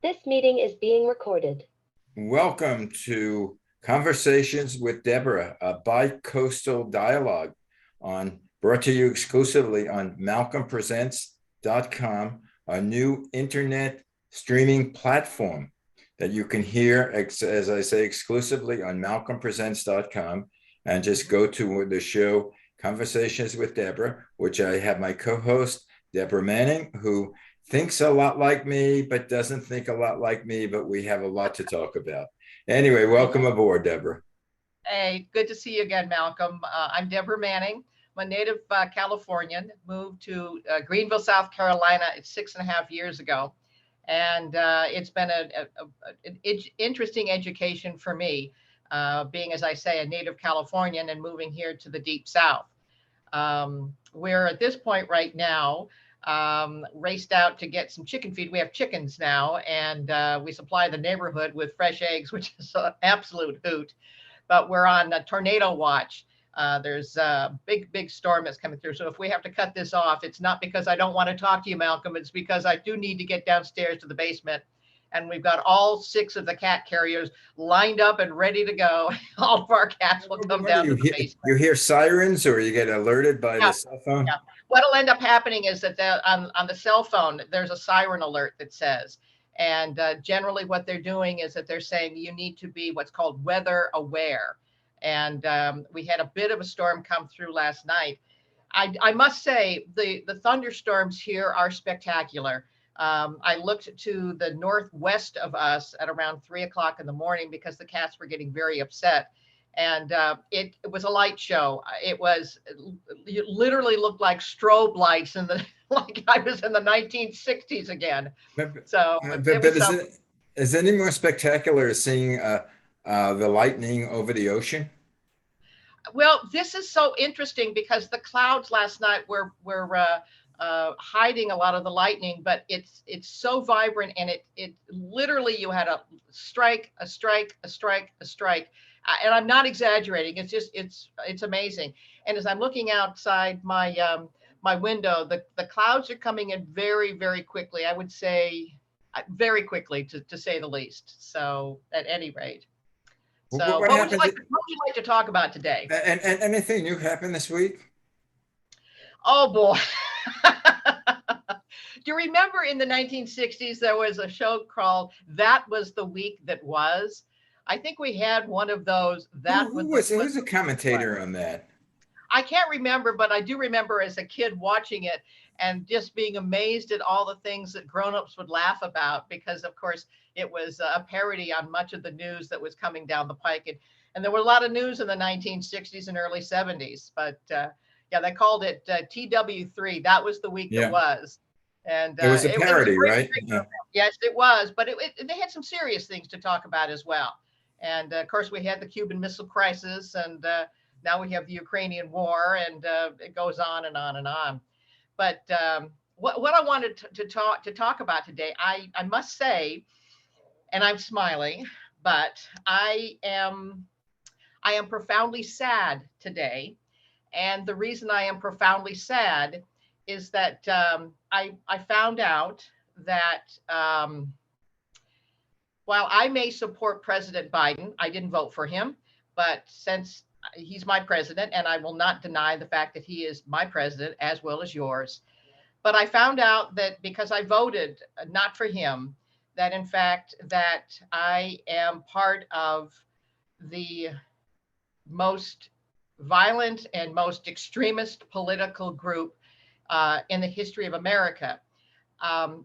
This meeting is being recorded. Welcome to Conversations with Deborah, a bi-coastal dialogue brought to you exclusively on malcolmpresents.com, a new internet streaming platform that you can hear, as I say, exclusively on malcolmpresents.com. And just go to the show Conversations with Deborah, which I have my co-host, Deborah Manning, who thinks a lot like me, but doesn't think a lot like me, but we have a lot to talk about. Anyway, welcome aboard, Deborah. Hey, good to see you again, Malcolm. I'm Deborah Manning. I'm a native Californian, moved to Greenville, South Carolina 6.5 years ago. And it's been an interesting education for me, being, as I say, a native Californian and moving here to the Deep South. We're at this point right now raced out to get some chicken feed. We have chickens now, and we supply the neighborhood with fresh eggs, which is an absolute hoot. But we're on a tornado watch. There's a big storm that's coming through. So if we have to cut this off, it's not because I don't want to talk to you, Malcolm. It's because I do need to get downstairs to the basement. And we've got all 6 of the cat carriers lined up and ready to go. All of our cats will come down to the basement. You hear sirens or you get alerted by the cell phone? Yeah. What'll end up happening is that on the cell phone, there's a siren alert that says, and generally what they're doing is that they're saying you need to be what's called weather aware. And we had a bit of a storm come through last night. I must say the thunderstorms here are spectacular. I looked to the northwest of us at around 3 o'clock in the morning because the cats were getting very upset. And it was a light show. It literally looked like strobe lights like I was in the 1960s again. So is it any more spectacular seeing the lightning over the ocean? Well, this is so interesting because the clouds last night were hiding a lot of the lightning, but it's so vibrant, and it literally, you had a strike, a strike, a strike, a strike. And I'm not exaggerating. It's just, it's amazing. And as I'm looking outside my my window, the clouds are coming in very, very quickly. I would say very quickly, to say the least. So at any rate. So what would you like to talk about today? And anything new happened this week? Oh boy. Do you remember in the 1960s, there was a show called That Was the Week That Was? I think we had one of those. Who's a commentator on that? I can't remember, but I do remember as a kid watching it and just being amazed at all the things that grown-ups would laugh about, because of course it was a parody on much of the news that was coming down the pike. And there were a lot of news in the 1960s and early 70s, but yeah, they called it TW3. That was the week that was. And it was a parody, right? Yes, it was, but they had some serious things to talk about as well. And of course, we had the Cuban Missile Crisis, and now we have the Ukrainian war, and it goes on and on and on. But what I wanted to talk about today, I must say, and I'm smiling, but I am profoundly sad today. And the reason I am profoundly sad is that I found out that while I may support President Biden, I didn't vote for him, but since he's my president, and I will not deny the fact that he is my president as well as yours, but I found out that because I voted not for him, that in fact that I am part of the most violent and most extremist political group in the history of America. I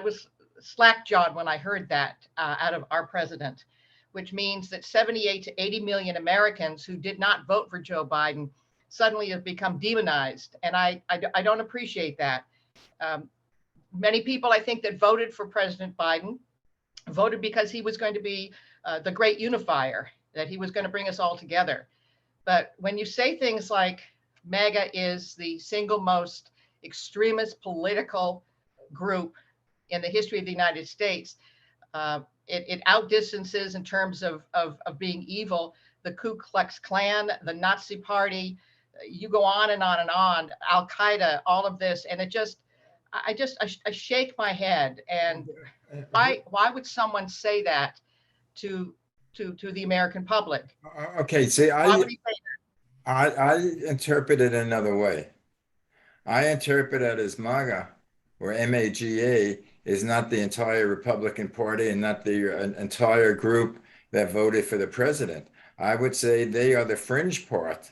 was slack-jawed when I heard that out of our president, which means that 78 to 80 million Americans who did not vote for Joe Biden suddenly have become demonized. And I don't appreciate that. Many people, I think, that voted for President Biden voted because he was going to be the great unifier, that he was going to bring us all together. But when you say things like MAGA is the single most extremist political group in the history of the United States, it outdistances in terms of being evil the Ku Klux Klan, the Nazi Party. You go on and on and on, Al Qaeda, all of this, and it just I shake my head. And why would someone say that to the American public? Okay, see, Why would he say I interpret it another way. I interpret it as MAGA, or MAGA, is not the entire Republican Party and not the entire group that voted for the president. I would say they are the fringe part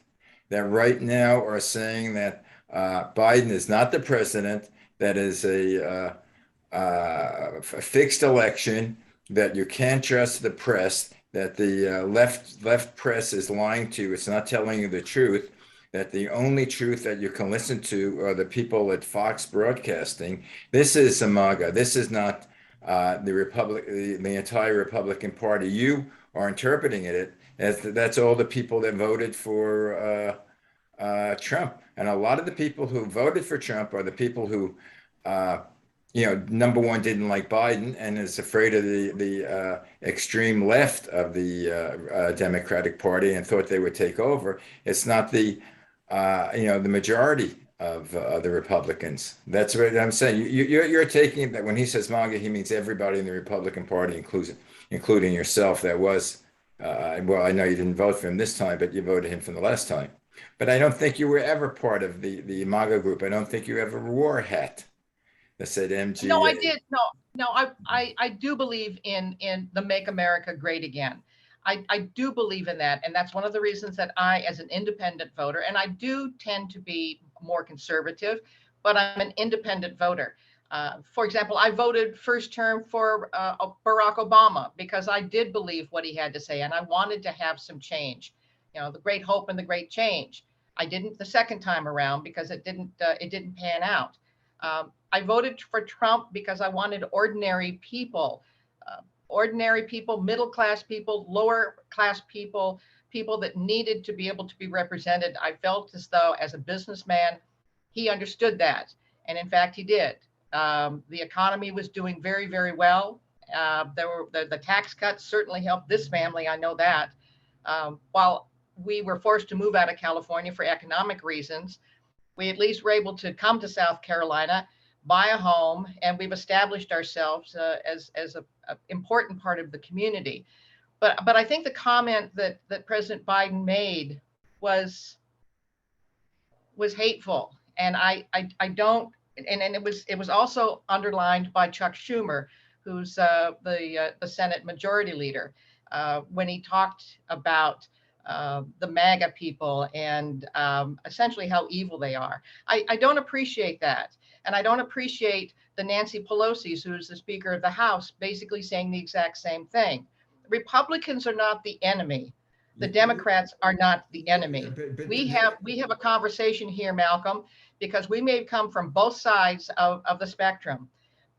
that right now are saying that Biden is not the president, that is a fixed election, that you can't trust the press, that the left press is lying to you, it's not telling you the truth, that the only truth that you can listen to are the people at Fox Broadcasting. This is Samaga. This is not the entire Republican Party. You are interpreting it as that's all the people that voted for Trump. And a lot of the people who voted for Trump are the people who, number one, didn't like Biden and is afraid of the extreme left of the Democratic Party and thought they would take over. It's not the majority of the Republicans. That's what I'm saying. You're taking that when he says MAGA, he means everybody in the Republican Party, including yourself. That was, well, I know you didn't vote for him this time, but you voted him from the last time. But I don't think you were ever part of the MAGA group. I don't think you ever wore a hat that said MGA. No, I did. No, I do believe in the Make America Great Again. I do believe in that. And that's one of the reasons that I, as an independent voter, and I do tend to be more conservative, but I'm an independent voter. For example, I voted first term for Barack Obama because I did believe what he had to say, and I wanted to have some change. The great hope and the great change. I didn't the second time around because it didn't pan out. I voted for Trump because I wanted ordinary people, middle class people, lower class people, people that needed to be able to be represented. I felt as though, as a businessman, he understood that. And in fact, he did. The economy was doing very, very well. The tax cuts certainly helped this family. I know that. While we were forced to move out of California for economic reasons, we at least were able to come to South Carolina, buy a home, and we've established ourselves as an important part of the community. But I think the comment that President Biden made was hateful, and I don't. And it was also underlined by Chuck Schumer, who's the Senate Majority Leader, when he talked about the MAGA people and essentially how evil they are. I don't appreciate that. And I don't appreciate the Nancy Pelosi's, who's the Speaker of the House, basically saying the exact same thing. Republicans are not the enemy. The Democrats are not the enemy. We have a conversation here, Malcolm, because we may come from both sides of the spectrum,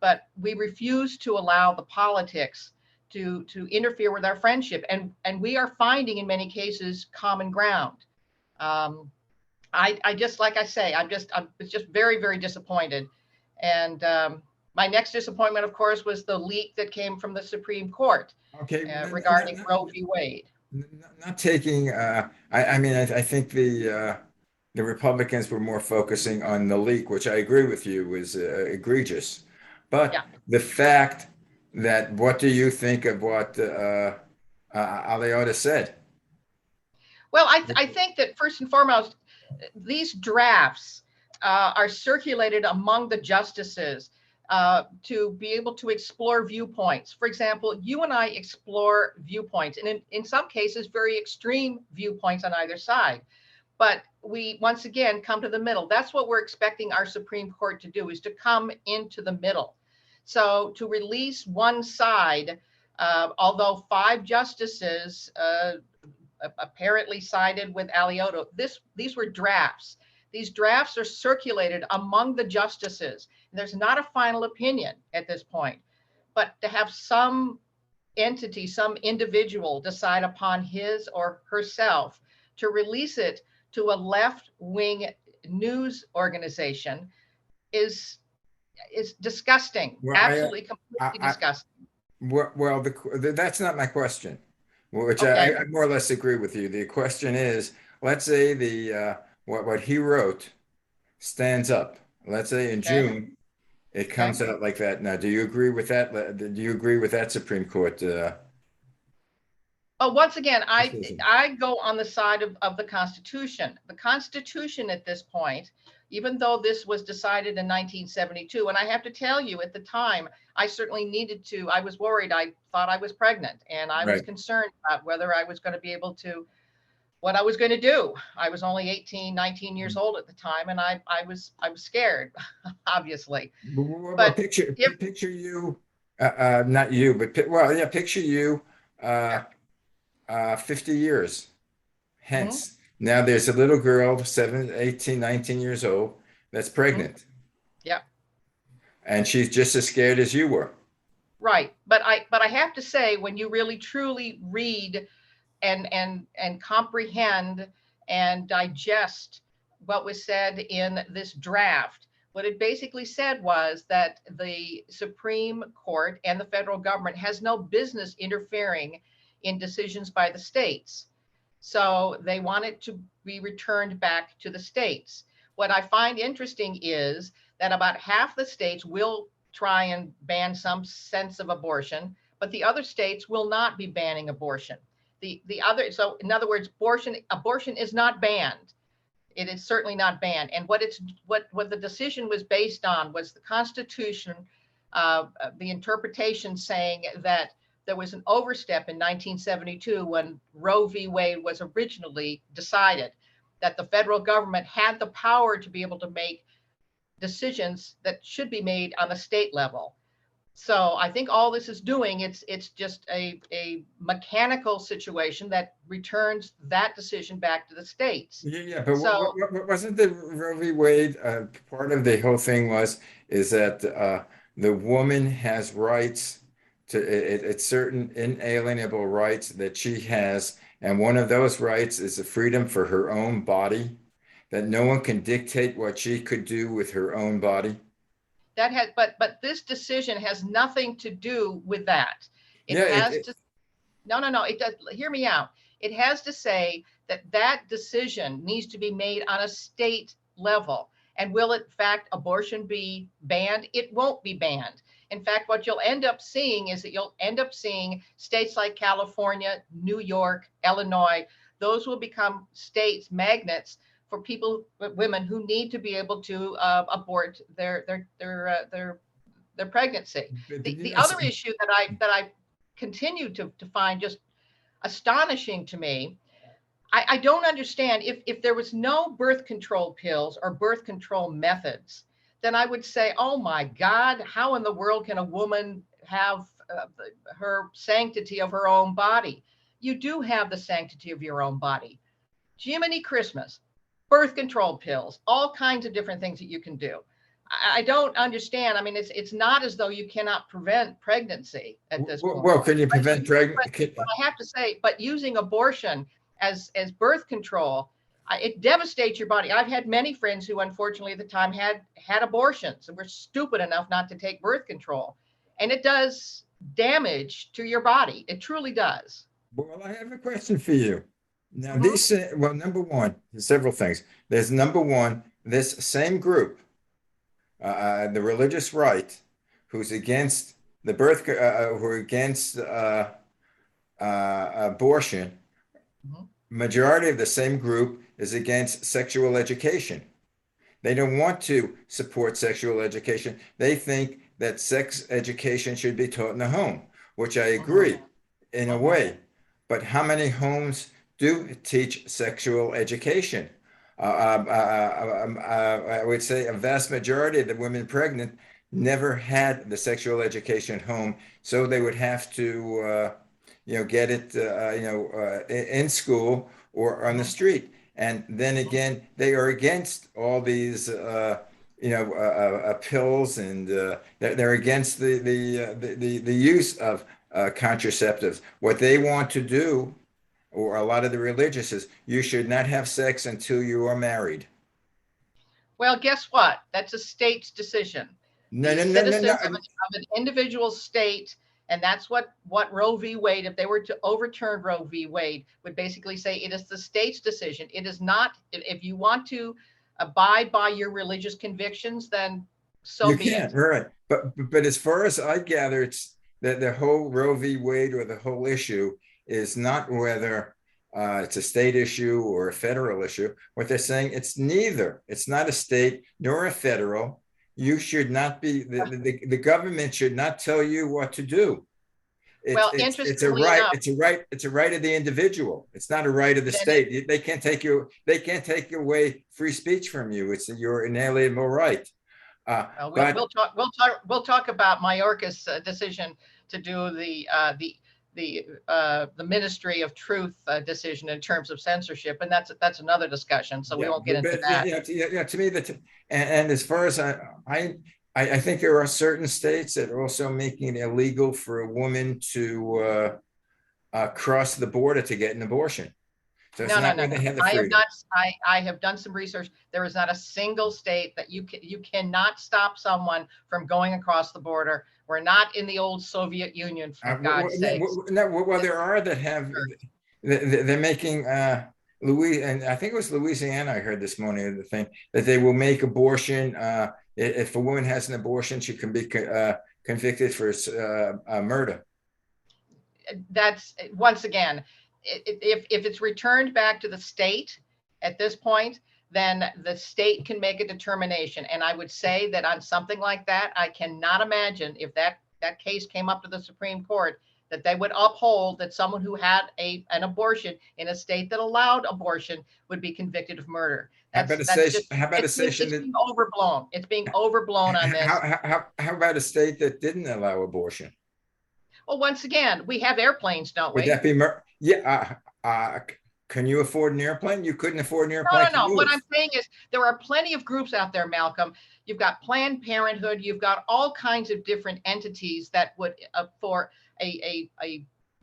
but we refuse to allow the politics to interfere with our friendship. And we are finding in many cases common ground. I just, like I say, I'm just very, very disappointed. And my next disappointment, of course, was the leak that came from the Supreme Court regarding Roe v. Wade. Not taking, I think the Republicans were more focusing on the leak, which I agree with you was egregious. But the fact that, what do you think of what Aliota said? Well, I think that first and foremost, these drafts are circulated among the justices to be able to explore viewpoints. For example, you and I explore viewpoints, and in some cases, very extreme viewpoints on either side. But we, once again, come to the middle. That's what we're expecting our Supreme Court to do, is to come into the middle. So to release one side, although 5 justices apparently sided with Aliota, these were drafts. These drafts are circulated among the justices. There's not a final opinion at this point, but to have some entity, some individual decide upon his or herself to release it to a left-wing news organization is disgusting. Well, Absolutely, completely disgusting. Well, that's not my question, which Okay. I more or less agree with you. The question is, let's say what he wrote stands up. Let's say in June, It Okay. comes out like that. Now, do you agree with that? Do you agree with that Supreme Court Oh, once again, decision? I go on the side of the Constitution. The Constitution at this point, even though this was decided in 1972, and I have to tell you, at the time, I certainly needed to. I was worried. I thought I was pregnant, and I was Right. concerned about whether I was going to be able to, what I was going to do. I was only 18, 19 years old at the time, and I was scared, obviously. Well, But if picture you, not you, but well, yeah, picture you, uh, yeah, 50 years mhm, hence. Now there's a little girl, 7, 18, 19 years old, that's mhm, pregnant, yeah. and she's just as scared as you were. Right. But I have to say, when you really truly read and comprehend and digest what was said in this draft, what it basically said was that the Supreme Court and the federal government has no business interfering in decisions by the states. So they want it to be returned back to the states. What I find interesting is that about half the states will try and ban some sense of abortion, but the other states will not be banning abortion. The other, so in other words, abortion is not banned. It is certainly not banned. And what the decision was based on was the Constitution, the interpretation saying that there was an overstep in 1972 when Roe v. Wade was originally decided, that the federal government had the power to be able to make decisions that should be made on the state level. So I think all this is doing, it's just a mechanical situation that returns that decision back to the states. Yeah, but So wasn't the Roe v. Wade part of the whole thing is that the woman has rights to it's certain inalienable rights that she has, and one of those rights is the freedom for her own body, that no one can dictate what she could do with her own body. that has, but this decision has nothing to do with that. It Yeah, has to, no, it does, hear me out. It has to say that that decision needs to be made on a state level. And will, in fact, abortion be banned? It won't be banned. In fact, what you'll end up seeing is that you'll end up seeing states like California, New York, Illinois, those will become states, magnets for people, women who need to be able to abort their pregnancy. but The other issue that I continue to find just astonishing to me, I don't understand, if there was no birth control pills or birth control methods, then I would say, oh my God, how in the world can a woman have her sanctity of her own body? You do have the sanctity of your own body. Jiminy Christmas, birth control pills, all kinds of different things that you can do. I don't understand. I mean, it's not as though you cannot prevent pregnancy at this point. well, can you prevent But I have to say, but using abortion as birth control, it devastates your body. I've had many friends who, unfortunately, at the time had abortions and were stupid enough not to take birth control, and it does damage to your body. It truly does. Well, I have a question for you. Now, Mhm, well, number one, there's several things. There's number one, this same group, the religious right, who's against the who are against abortion, mhm, majority of the same group is against sexual education. They don't want to support sexual education. They think that sex education should be taught in the home, which I mhm, agree in a mhm. way. But how many homes do teach sexual education? I would say a vast majority of the women pregnant never had the sexual education at home, so they would have to, get it, in school or on the Mhm, street. And then mhm. again, they are against all these, pills, and they're against the use of contraceptives. What they want to do, or a lot of the religious, is you should not have sex until you are married. Well, guess what? That's a state's decision. No, The no, no, no, no. citizens of an individual state, and that's what Roe v. Wade, if they were to overturn Roe v. Wade, would basically say it is the state's decision. It is not, if you want to abide by your religious convictions, then so You be can't, it. right? But as far as I gather, it's that the whole Roe v. Wade or the whole issue is not whether it's a state issue or a federal issue. What they're saying, it's neither. It's not a state nor a federal. You should not be the government should not tell you what to do. Well, It's a interestingly right. enough, It's a right of the individual. It's not a right of the then state. They can't take you. They can't take away free speech from you. It's your inalienable right. But we'll talk about Mayorkas' decision to do the Ministry of Truth decision in terms of censorship, and that's another discussion. So we yeah, won't get into that. to me that and as far as I think there are certain states that are also making it illegal for a woman to cross the border to get an abortion. So it's No, no, not no, where no. they have the I have freedom. not. I have done some research. There is not a single state that you cannot stop someone from going across the border. We're not in the old Soviet Union, for God's sakes. Well, there are that have. They're making Louis, and I think it was Louisiana. I heard this morning the thing that they will make abortion. If a woman has an abortion, she can be convicted for murder. That's once again, if it's returned back to the state at this point, then the state can make a determination. And I would say that on something like that, I cannot imagine if that case came up to the Supreme Court that they would uphold that someone who had an abortion in a state that allowed abortion would be convicted of murder. That's just it's being overblown. It's being overblown on this. How about a state that didn't allow abortion? Well, once again, we have airplanes, don't we? Would that be yeah? Can you afford an airplane? You couldn't afford an airplane. No. What I'm saying is there are plenty of groups out there, Malcolm. You've got Planned Parenthood. You've got all kinds of different entities that would for a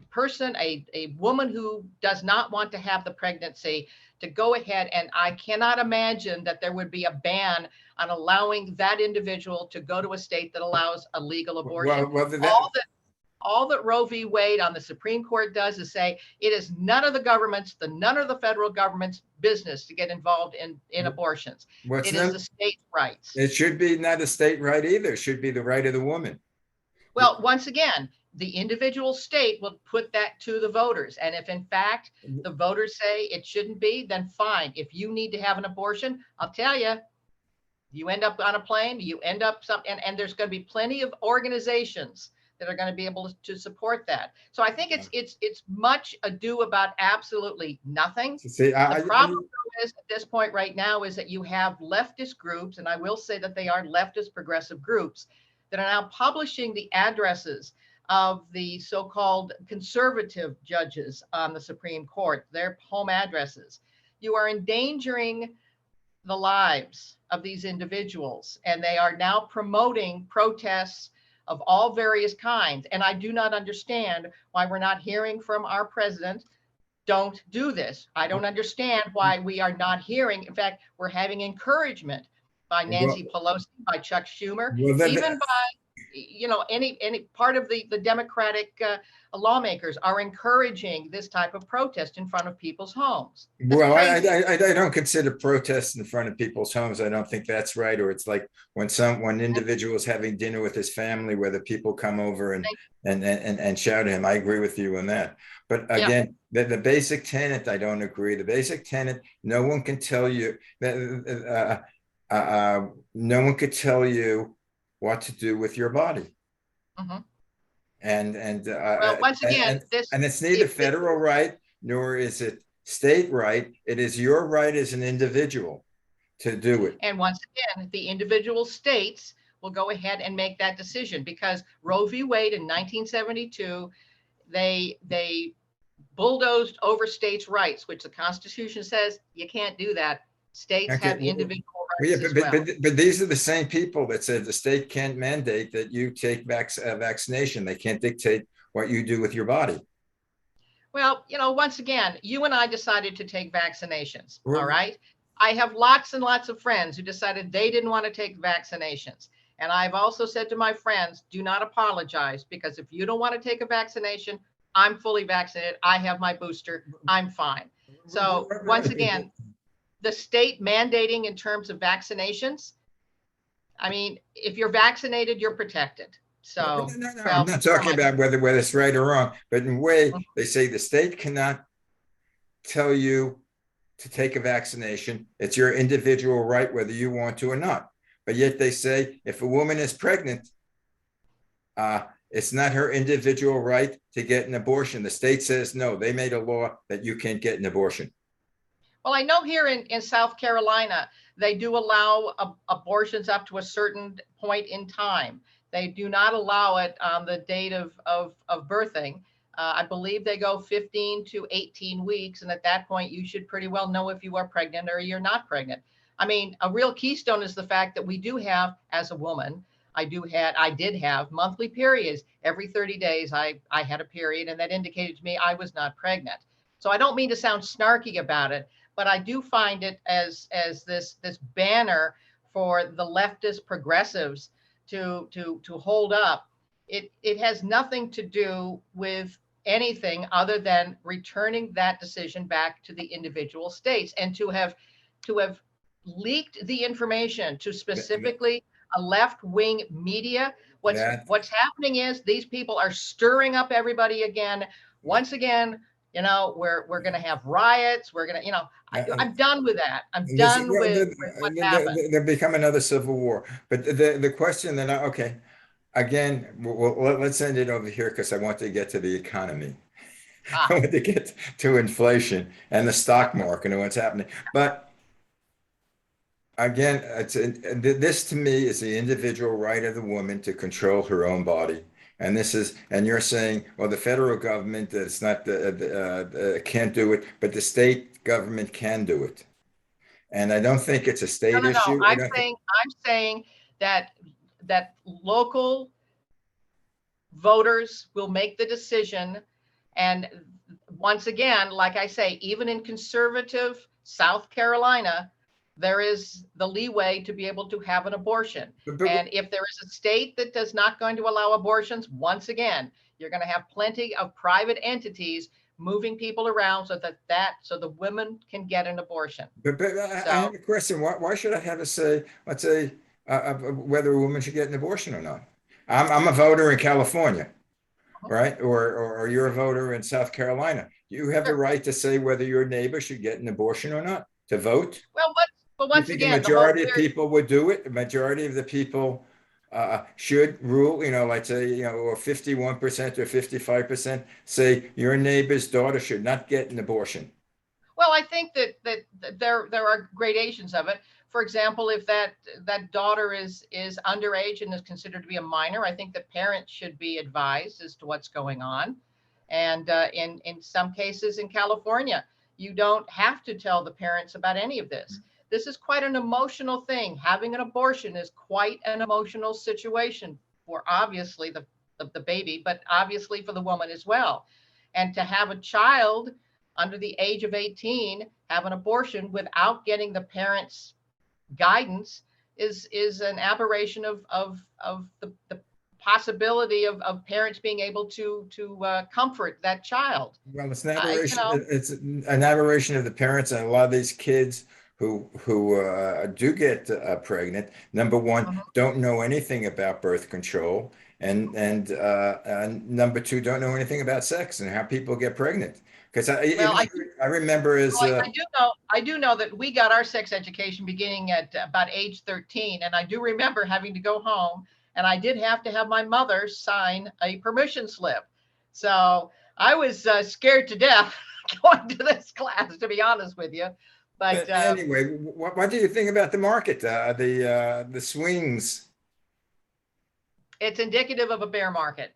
person, a woman who does not want to have the pregnancy, to go ahead, and I cannot imagine that there would be a ban on allowing that individual to go to a state that allows a legal abortion. All that Roe v. Wade on the Supreme Court does is say it is none of the federal government's business to get involved in abortions. It is the state's rights. It should be not a state right either. It should be the right of the woman. Well, once again, the individual state will put that to the voters. And if in fact the voters say it shouldn't be, then fine. If you need to have an abortion, I'll tell you, you end up on a plane, you end up and there's going to be plenty of organizations that are going to be able to support that. So I think it's much ado about absolutely nothing. The problem is at this point right now is that you have leftist groups, and I will say that they are leftist progressive groups, that are now publishing the addresses of the so-called conservative judges on the Supreme Court, their home addresses. You are endangering the lives of these individuals, and they are now promoting protests of all various kinds. And I do not understand why we're not hearing from our president, don't do this. I don't understand why we are not hearing. In fact, we're having encouragement by Nancy Pelosi, by Chuck Schumer, even by any part of the Democratic lawmakers are encouraging this type of protest in front of people's homes. Well, I don't consider protests in front of people's homes. I don't think that's right. Or it's like when individual is having dinner with his family, where the people come over and shout at him. I agree with you on that. But again, the basic tenet, I don't agree. The basic tenet, no one can tell you that no one could tell you what to do with your body. Mm-hmm. Well, once again, it's neither federal right nor is it state right. It is your right as an individual to do it. And once again, the individual states will go ahead and make that decision, because Roe v. Wade in 1972, they bulldozed over states' rights, which the Constitution says you can't do that. States have individual rights as well. But these are the same people that said the state can't mandate that you take vaccination. They can't dictate what you do with your body. Well, once again, you and I decided to take vaccinations, all right? I have lots and lots of friends who decided they didn't want to take vaccinations. And I've also said to my friends, do not apologize, because if you don't want to take a vaccination, I'm fully vaccinated. I have my booster. I'm fine. So once again, the state mandating in terms of vaccinations, I mean, if you're vaccinated, you're protected. So, No. I'm well, not never talking mind. about whether it's right or wrong, but in a way, they say the state cannot tell you to take a vaccination. It's your individual right whether you want to or not. But yet they say if a woman is pregnant, it's not her individual right to get an abortion. The state says no. They made a law that you can't get an abortion. Well, I know here in South Carolina, they do allow abortions up to a certain point in time. They do not allow it on the date of birthing. I believe they go 15 to 18 weeks. And at that point, you should pretty well know if you are pregnant or you're not pregnant. I mean, a real keystone is the fact that we do have, as a woman, I did have monthly periods. Every 30 days, I had a period, and that indicated to me I was not pregnant. So I don't mean to sound snarky about it, but I do find it as this banner for the leftist progressives to hold up. It has nothing to do with anything other than returning that decision back to the individual states, and to have leaked the information to specifically a left-wing media. That What's happening is these people are stirring up everybody again. Once again, we're going to have riots. We're going to, I'm done with that. I'm done with what happened. They'll become another civil war. But the question that okay, again, let's send it over here because I want to get to the economy. I want to get to inflation and the stock market and what's happening. But again, this to me is the individual right of the woman to control her own body. And you're saying, well, the federal government, it's not can't do it, but the state government can do it. And I don't think it's a state No. issue. I'm saying that local voters will make the decision. And once again, like I say, even in conservative South Carolina, there is the leeway to be able to have an abortion. And if there is a state that does not going to allow abortions, once again, you're going to have plenty of private entities moving people around so the women can get an abortion. But I have a question. Why should I have a say, let's say, whether a woman should get an abortion or not? I'm a voter in California, right? Or you're a voter in South Carolina. You have the right to say whether your neighbor should get an abortion or not, to vote. Well, once you think again, the majority of people would do it? The majority of the people should rule, let's say, or 51% or 55% say your neighbor's daughter should not get an abortion. Well, I think that there are gradations of it. For example, if that daughter is underage and is considered to be a minor, I think the parents should be advised as to what's going on. And in some cases in California, you don't have to tell the parents about any of this. This is quite an emotional thing. Having an abortion is quite an emotional situation for obviously the baby, but obviously for the woman as well. And to have a child under the age of 18 have an abortion without getting the parents' guidance is an aberration of the possibility of parents being able to comfort that child. Well, it's an aberration. It's an aberration of the parents, and a lot of these kids who do get pregnant, number one, don't know anything about birth control, and number two, don't know anything about sex and how people get pregnant. Because I remember I do know that we got our sex education beginning at about age 13, and I do remember having to go home, and I did have to have my mother sign a permission slip. So I was scared to death going to this class, to be honest with you. But anyway, what do you think about the market, the swings? It's indicative of a bear market.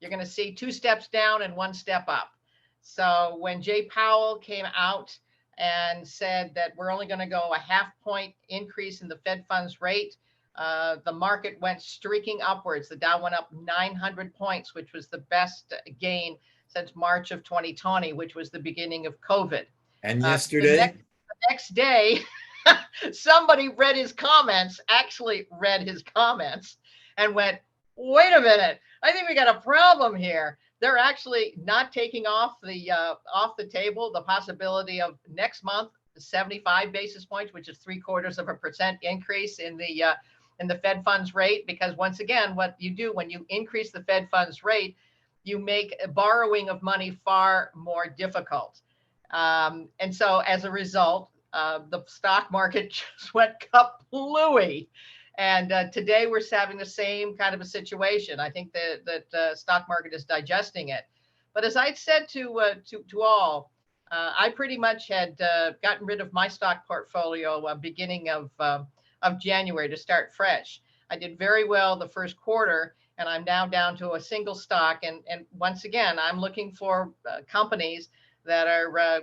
You're going to see 2 steps down and 1 step up. So when Jay Powell came out and said that we're only going to go a half point increase in the Fed funds rate, the market went streaking upwards. The Dow went up 900 points, which was the best gain since March of 2020, which was the beginning of COVID. And yesterday? The next day, somebody actually read his comments and went, wait a minute, I think we got a problem here. They're actually not taking off the table the possibility of next month 75 basis points, which is 0.75% increase in the in the Fed funds rate, because once again, what you do when you increase the Fed funds rate, you make borrowing of money far more difficult. And so as a result, the stock market just went kaplooey. And today we're having the same kind of a situation. I think that stock market is digesting it. But as I said to all, I pretty much had gotten rid of my stock portfolio beginning of January to start fresh. I did very well the first quarter, and I'm now down to a single stock. And once again, I'm looking for companies that are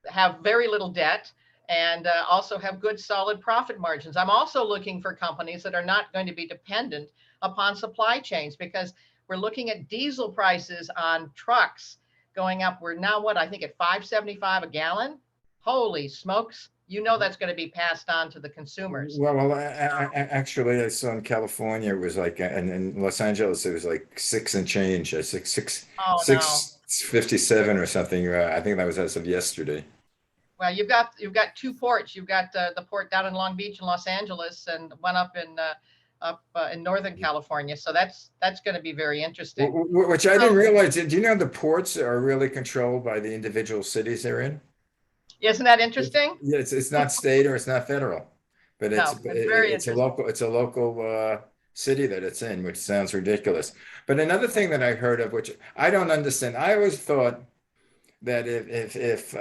have very little debt and also have good solid profit margins. I'm also looking for companies that are not going to be dependent upon supply chains, because we're looking at diesel prices on trucks going up. We're now what, I think at $5.75 a gallon. Holy smokes. You know that's going to be passed on to the consumers. Actually, I saw in California it was like, and in Los Angeles it was like six and change. I Oh no. 657 or something. I think that was as of yesterday. Well, you've got two ports. You've got the port down in Long Beach and Los Angeles, and one up in Northern California. So that's going to be very interesting. Which I didn't realize. Do you know the ports are really controlled by the individual cities they're in? Isn't that interesting? Yeah, it's not state or it's not federal, but No, it's very it's a interesting. local city that it's in, which sounds ridiculous. But another thing that I heard of, which I don't understand, I always thought that if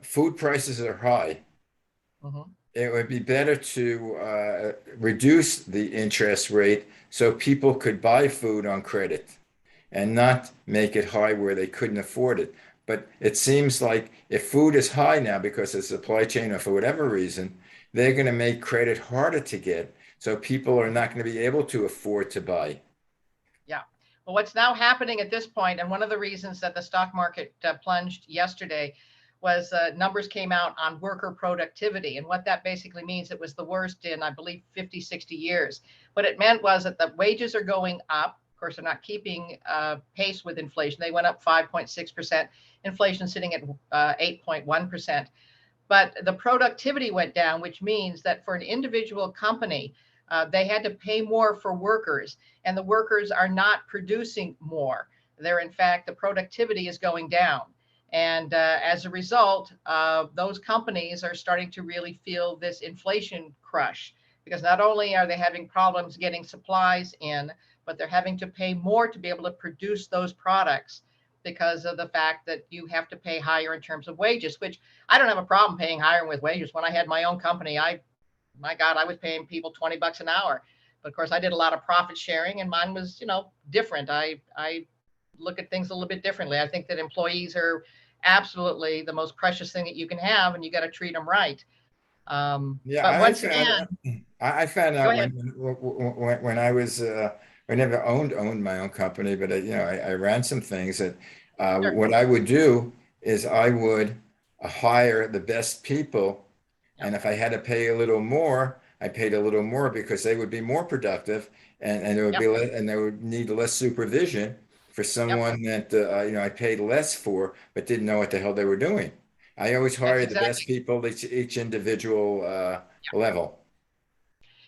food prices are high, Mhm. it would be better to reduce the interest rate so people could buy food on credit and not make it high where they couldn't afford it. But it seems like if food is high now because of supply chain or for whatever reason, they're going to make credit harder to get. So people are not going to be able to afford to buy. Yeah. Well, what's now happening at this point, and one of the reasons that the stock market plunged yesterday was numbers came out on worker productivity. And what that basically means, it was the worst in, I believe, 50, 60 years. What it meant was that the wages are going up. Of course, they're not keeping pace with inflation. They went up 5.6%. Inflation sitting at 8.1%. But the productivity went down, which means that for an individual company, they had to pay more for workers, and the workers are not producing more. They're, in fact, the productivity is going down. And as a result, those companies are starting to really feel this inflation crush, because not only are they having problems getting supplies in, but they're having to pay more to be able to produce those products because of the fact that you have to pay higher in terms of wages, which I don't have a problem paying higher with wages. When I had my own company, my God, I was paying people $20 an hour. But of course, I did a lot of profit sharing, and mine was, different. I look at things a little bit differently. I think that employees are absolutely the most precious thing that you can have, and you got to treat them right. Yeah, But once again, I found go out ahead. when I was I never owned my own company, but I ran some things that Sure. what I would do is I would hire the best people, Yep. and if I had to pay a little more, I paid a little more because they would be more productive, and there would be Yep. and they would need less supervision for Yep. someone that I paid less for but didn't know what the hell they were doing. I always That's hire the best exactly. people each individual level.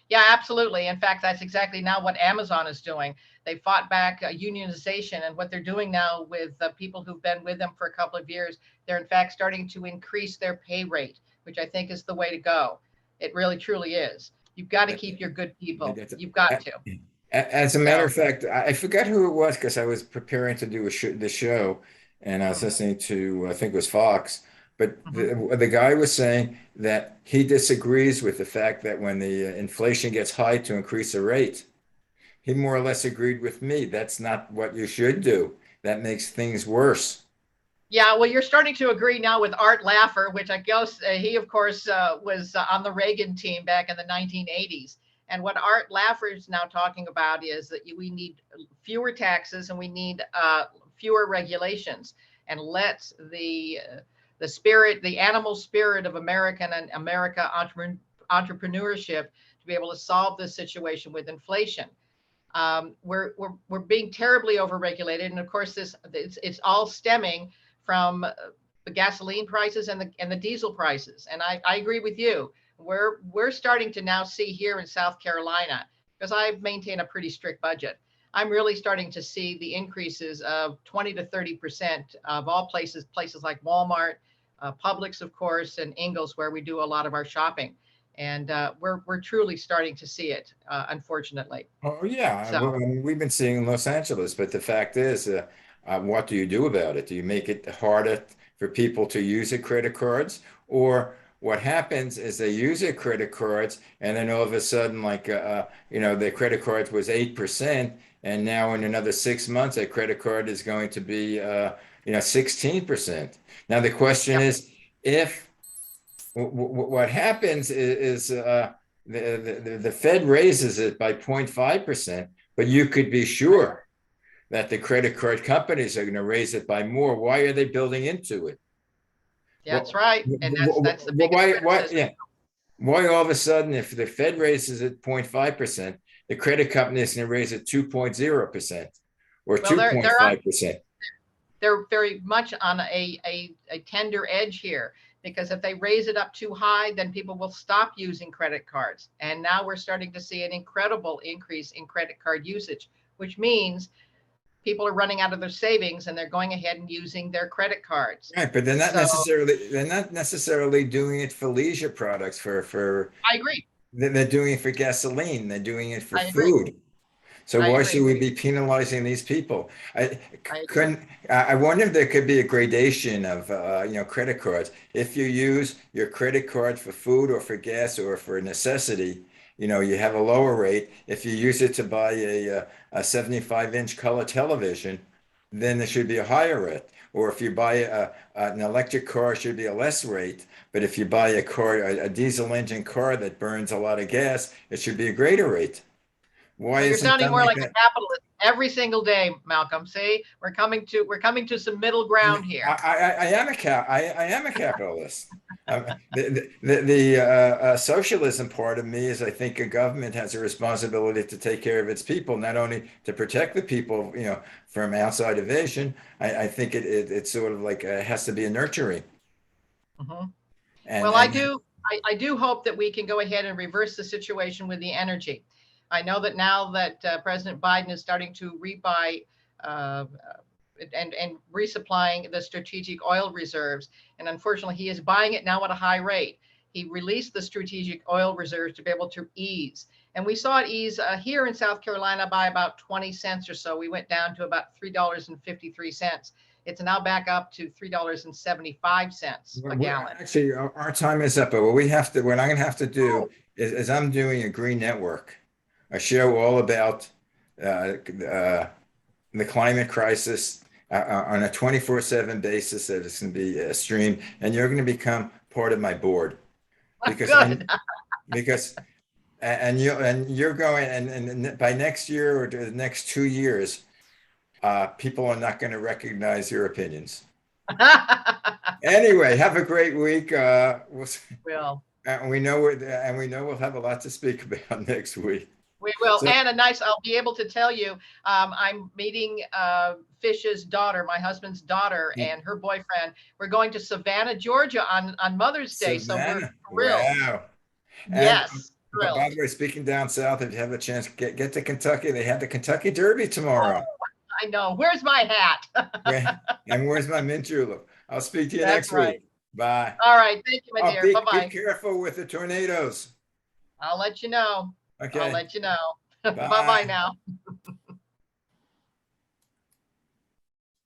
Yeah, absolutely. In fact, that's exactly now what Amazon is doing. They fought back unionization, and what they're doing now with people who've been with them for a couple of years, they're in fact starting to increase their pay rate, which I think is the way to go. It really, truly is. You've got to keep your good people. You've got to. As a matter So, of fact, I forgot who it was because I was preparing to do the show, and I was mhm, listening to I think it was Fox, but mhm. the guy was saying that he disagrees with the fact that when the inflation gets high to increase the rate. He more or less agreed with me. That's not what you should do. That makes things worse. Yeah, well, you're starting to agree now with Art Laffer, which I guess he, of course, was on the Reagan team back in the 1980s. And what Art Laffer is now talking about is that we need fewer taxes and we need fewer regulations, and let the spirit, the animal spirit of America entrepreneurship to be able to solve this situation with inflation. We're being terribly overregulated, and of course, it's all stemming from the gasoline prices and the diesel prices. And I agree with you. we're starting to now see here in South Carolina, because I maintain a pretty strict budget. I'm really starting to see the increases of 20 to 30% of all places like Walmart, Publix, of course, and Ingles, where we do a lot of our shopping. And we're truly starting to see it, unfortunately. Oh, yeah. So We've been seeing in Los Angeles, but the fact is, what do you do about it? Do you make it harder for people to use their credit cards? Or what happens is they use their credit cards and then all of a sudden, like, their credit cards was 8%. And now in another 6 months, their credit card is going to be, 16%. Now, the question yep. is, if what happens is the Fed raises it by 0.5%, but you could be sure that the credit card companies are going to raise it by more. Why are they building into it? That's right. And that's the biggest criticism. Yeah. Why all of a sudden, if the Fed raises it 0.5%, the credit company is going to raise it 2.0% or 2.5%? They're very much on a tender edge here, because if they raise it up too high, then people will stop using credit cards. And now we're starting to see an incredible increase in credit card usage, which means people are running out of their savings and they're going ahead and using their credit cards. Right, but they're not necessarily doing it for leisure products. I agree. They're doing it for gasoline. They're doing it for I agree. food. So I why agree. should we be penalizing these people? I agree. wonder if there could be a gradation of credit cards. If you use your credit card for food or for gas or for necessity, you have a lower rate. If you use it to buy a 75-inch color television, then there should be a higher rate. Or if you buy an electric car, it should be a less rate. But if you buy a diesel engine car that burns a lot of gas, it should be a greater rate. Why So you're isn't sounding done more like like a that? capitalist every single day, Malcolm. See, we're coming to some middle ground here. I am a capitalist. Socialism part of me is, I think a government has a responsibility to take care of its people, not only to protect the people, from outside invasion. I think it's sort of like has to be a nurturing. Mm-hmm. And, Well, and I do hope that we can go ahead and reverse the situation with the energy. I know that now that President Biden is starting to rebuy and resupplying the strategic oil reserves, and unfortunately, he is buying it now at a high rate. He released the strategic oil reserves to be able to ease, and we saw it ease here in South Carolina by about 20 cents or so. We went down to about $3.53. It's now back up to $3.75 a gallon. Actually, our time is up, but what I'm going to have to do is I'm doing a green network, a show all about the climate crisis on a 24/7 basis that is going to be streamed, and you're going to become part of my board because you're going and by next year or the next 2 years, people are not going to recognize your opinions. Anyway, have a great week. Well, and we know we'll have a lot to speak about next week. We will. So, and I'll be able to tell you, I'm meeting Fish's daughter, my husband's daughter, and her boyfriend. We're going to Savannah, Georgia on Mother's Day. Savannah. So we're thrilled. Wow. Yes. Thrilled. By the way, speaking down south, if you have a chance, get to Kentucky. They have the Kentucky Derby tomorrow. Oh, I know. Where's my hat? And where's my mint julep? I'll speak to you next week. Bye. All right. Thank you, my dear. Bye-bye. Be careful with the tornadoes. I'll let you know. Okay. I'll let you know. Bye. Bye-bye now.